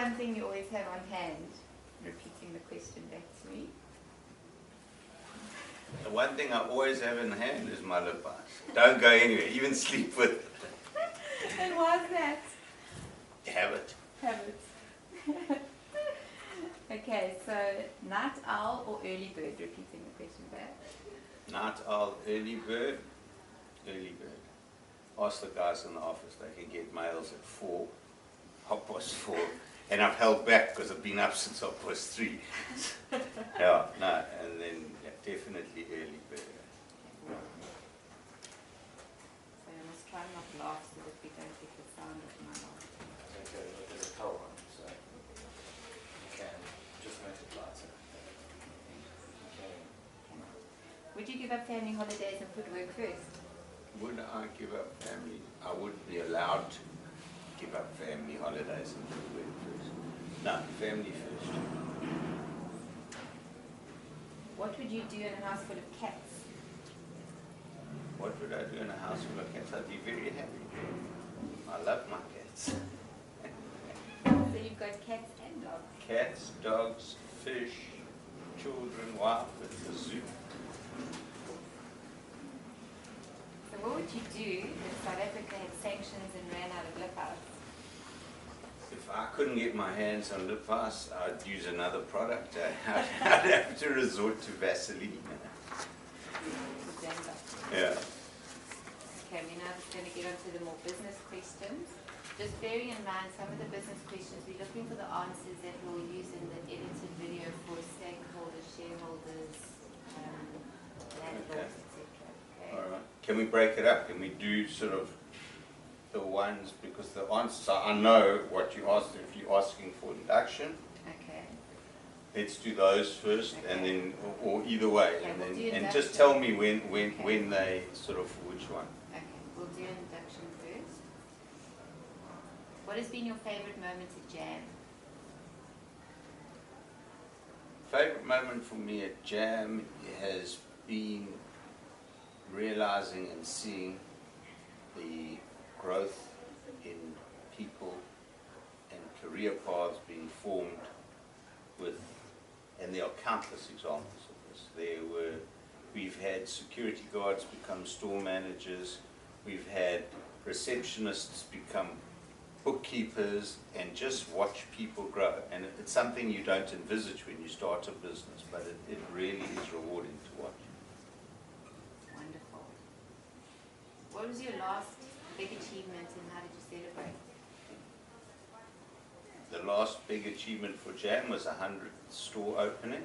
one thing you always have on hand? Repeating the question back to me. The one thing I always have in hand is my lip balm. Don't go anywhere, even sleep with it. And why's that? Habit. Habit. Okay, so night owl or early bird? Repeating the question back. Night owl, early bird. Early bird. Ask the guys in the office, they can get mails at 4, 4:30, and I've held back because I've been up since 3:30. Yeah, no, and then yeah, definitely early bird. So you must try not to laugh so that we don't get the sound of my laugh. Okay, look at the towel one, so you can just make it lighter. Okay. Would you give up family holidays and put work first? Would I give up family? I wouldn't be allowed to give up family holidays and put work first. No, family first. What would you do in a house full of cats? What would I do in a house full of cats? I'd be very happy. I love my cats. So you've got cats and dogs? Cats, dogs, fish, children, wow, it's a zoo. So what would you do if South Africa had sanctions and ran out of lip house? If I couldn't get my hands on lip gloss, I'd use another product. I'd have to resort to Vaseline. Yeah. Okay, we're now just going to get on to the more business questions. Just bearing in mind some of the business questions, we're looking for the answers that we'll use in the edited video for stakeholders, shareholders, landlords, etc. Okay. All right. Can we break it up? Can we do sort of the ones, because the answers, I know what you asked, if you're asking for induction. Okay. Let's do those first, Okay. and then, or either way, Okay, and we'll then, do and induction. just tell me when Okay. they sort of, which one. Okay, we'll do induction first. What has been your favorite moment at Jam? Favorite moment for me at Jam has been realizing and seeing the growth in people and career paths being formed with, and there are countless examples of this. We've had security guards become store managers, we've had receptionists become bookkeepers, and just watch people grow. And it's something you don't envisage when you start a business, but it really is rewarding to watch. Wonderful. What was your last big achievement and how did you celebrate? The last big achievement for Jam was 100th store opening.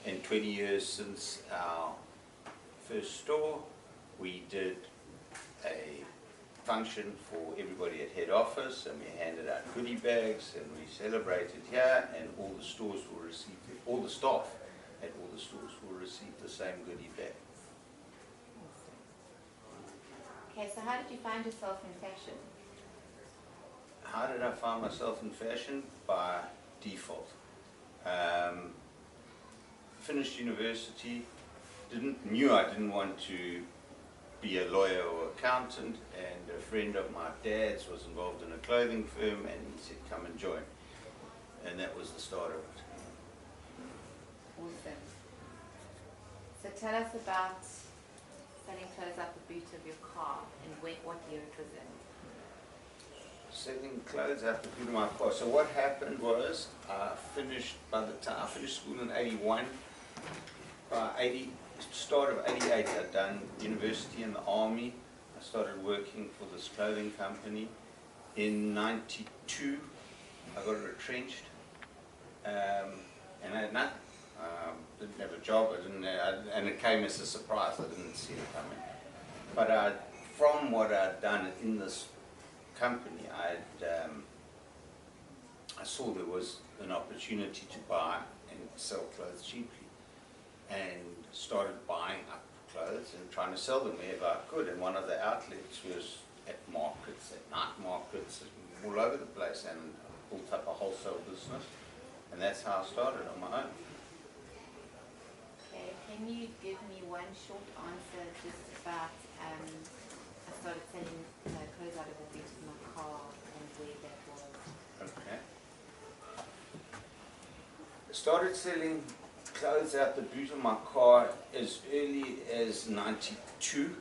In 20 years since our first store, we did a function for everybody at head office, and we handed out goodie bags, and we celebrated here, and all the stores will receive, all the staff at all the stores will receive the same goodie bag. Okay, so how did you find yourself in fashion? How did I find myself in fashion? By default. Finished university, knew I didn't want to be a lawyer or accountant, and a friend of my dad's was involved in a clothing firm, and he said, come and join. And that was the start of it. Awesome. So tell us about selling clothes out the boot of your car and what year it was in. Selling clothes out the boot of my car. So what happened was, by the time I finished school in 81, by start of 88 I'd done university in the army. I started working for this clothing company. In 92 I got retrenched, and I had nothing. Didn't have a job, and it came as a surprise. I didn't see it coming. But from what I'd done in this company, I saw there was an opportunity to buy and sell clothes cheaply, and started buying up clothes and trying to sell them wherever I could. And one of the outlets was at markets, at night markets, all over the place, and built up a wholesale business. And that's how I started on my own. Okay, can you give me one short answer just about, I started selling clothes out of the boot of my car and where that was? Okay. started selling clothes out the boot of my car as early as 92.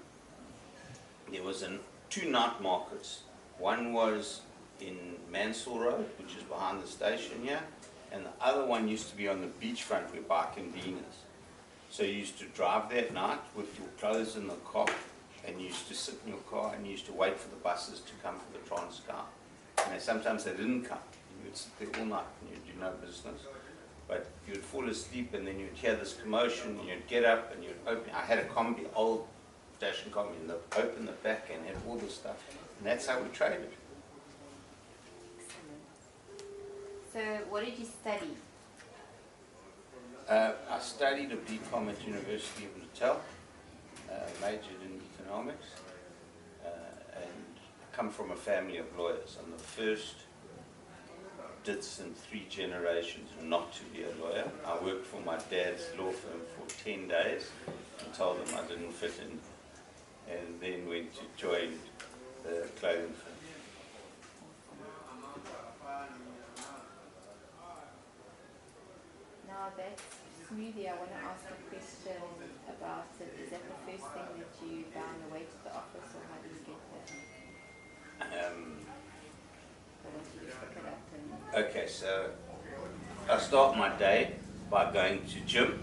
There was two night markets. One was in Mansell Road, which is behind the station here, and the other one used to be on the beachfront where Barkindine is. So you used to drive that night with your clothes in the car, and you used to sit in your car and you used to wait for the buses to come for the Transcar. And sometimes they didn't come. You would sit there all night and you'd do no business. But you would fall asleep and then you'd hear this commotion and you'd get up and you'd open. I had a combi, old station combi, and they'd open the back and had all the stuff. And that's how we traded. So what did you study? I studied a BCom at University of Natal, majored in economics, and I come from a family of lawyers. I'm the first in 3 generations not to be a lawyer. I worked for my dad's law firm for 10 days and told them I didn't fit in, and then went to join the clothing firm. Now that smoothie, I want to ask a question about it. Is that the first thing that you buy on the way to the office, or how do you get that? Or once you just pick it up and... Okay, so I start my day by going to gym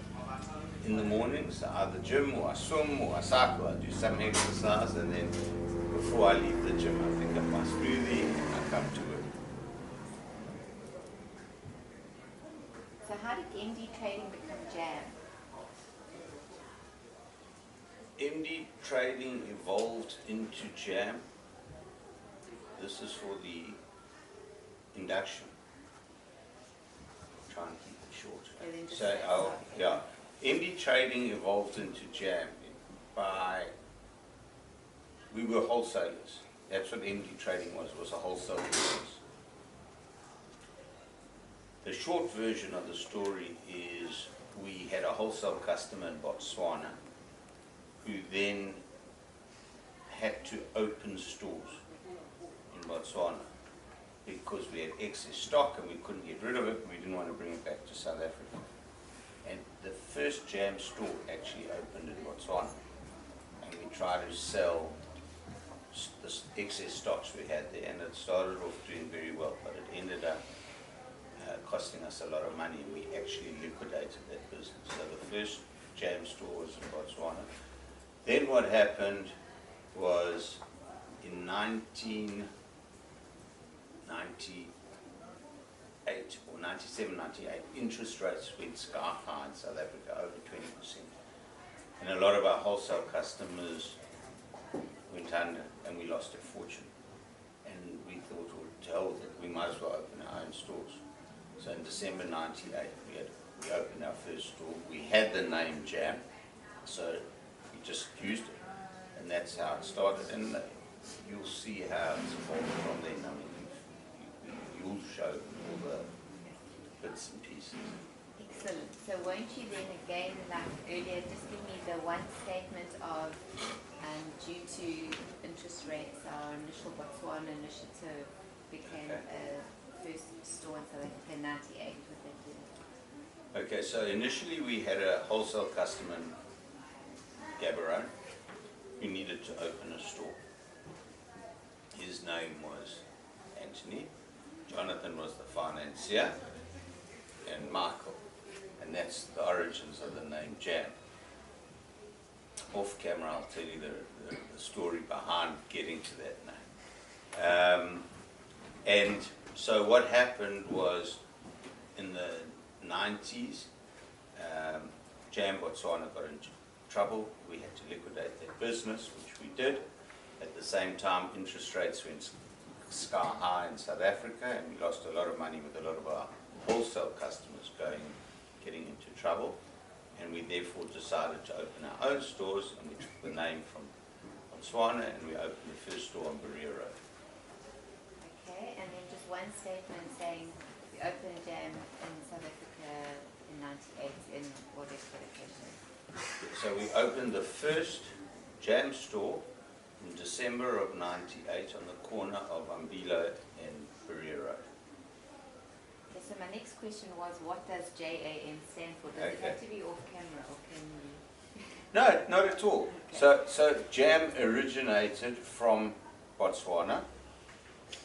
in the morning. So either gym or I swim or I cycle. I do some exercise, and then before I leave the gym I pick up my smoothie and I come to work. So how did MD trading become Jam? MD trading evolved into Jam. This is for the induction. Try and keep it short. So, yeah, MD trading evolved into Jam by, we were wholesalers. That's what MD trading was a wholesale business. The short version of the story is we had a wholesale customer in Botswana who then had to open stores in Botswana because we had excess stock and we couldn't get rid of it and we didn't want to bring it back to South Africa. And the first Jam store actually opened in Botswana, and we tried to sell the excess stocks we had there, and it started off doing very well, but it ended up costing us a lot of money, and we actually liquidated that business. So the first Jam store was in Botswana. Then what happened was in 1998 or 97, 98, interest rates went sky high in South Africa, over 20%. And a lot of our wholesale customers went under and we lost a fortune. And we thought, well, to hell with it, we might as well open our own stores. So in December 98, we opened our first store. We had the name Jam, so we just used it. And that's how it started. And you'll see how it's evolved from then. I mean, you'll show all the bits and pieces. Excellent. So won't you then again, like earlier, just give me the one statement of due to interest rates, our initial Botswana initiative became a first store in South Africa in 98. Okay, so initially we had a wholesale customer in Gaborone who needed to open a store. His name was Anthony, Jonathan was the financier, and Michael. And that's the origins of the name Jam. Off camera I'll tell you the story behind getting to that name. And so what happened was in the 90s, Jam Botswana got into trouble. We had to liquidate that business, which we did. At the same time, interest rates went sky high in South Africa, and we lost a lot of money with a lot of our wholesale customers getting into trouble. And we therefore decided to open our own stores, and we took the name from Botswana, and we opened the first store on Berea Road. Okay, and then just one statement saying we opened Jam in South Africa in 98 in what expectation? So we opened the first Jam store in December of 98 on the corner of Umbilo and Berea Road. Okay, so my next question was, what does JAM stand for? Does it Okay. have to be off camera or can you? No, not at all. Okay. So JAM originated from Botswana,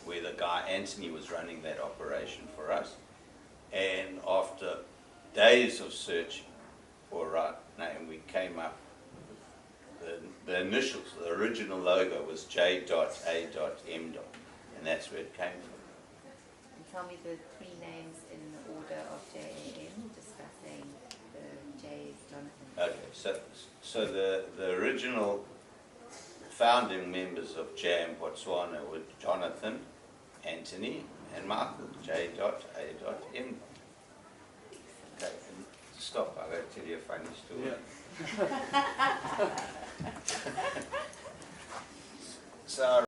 where the guy Anthony was running that operation for us. And after days of searching for a right name, we came up with the initials, the original logo was J.A.M. And that's where it came from. And tell me the three names in the order of JAM, discussing the J is Jonathan. Okay, so the original founding members of JAM Botswana were Jonathan, Anthony, and Michael, J.A.M. Okay, and stop, I've got to tell you a funny story. Yeah. So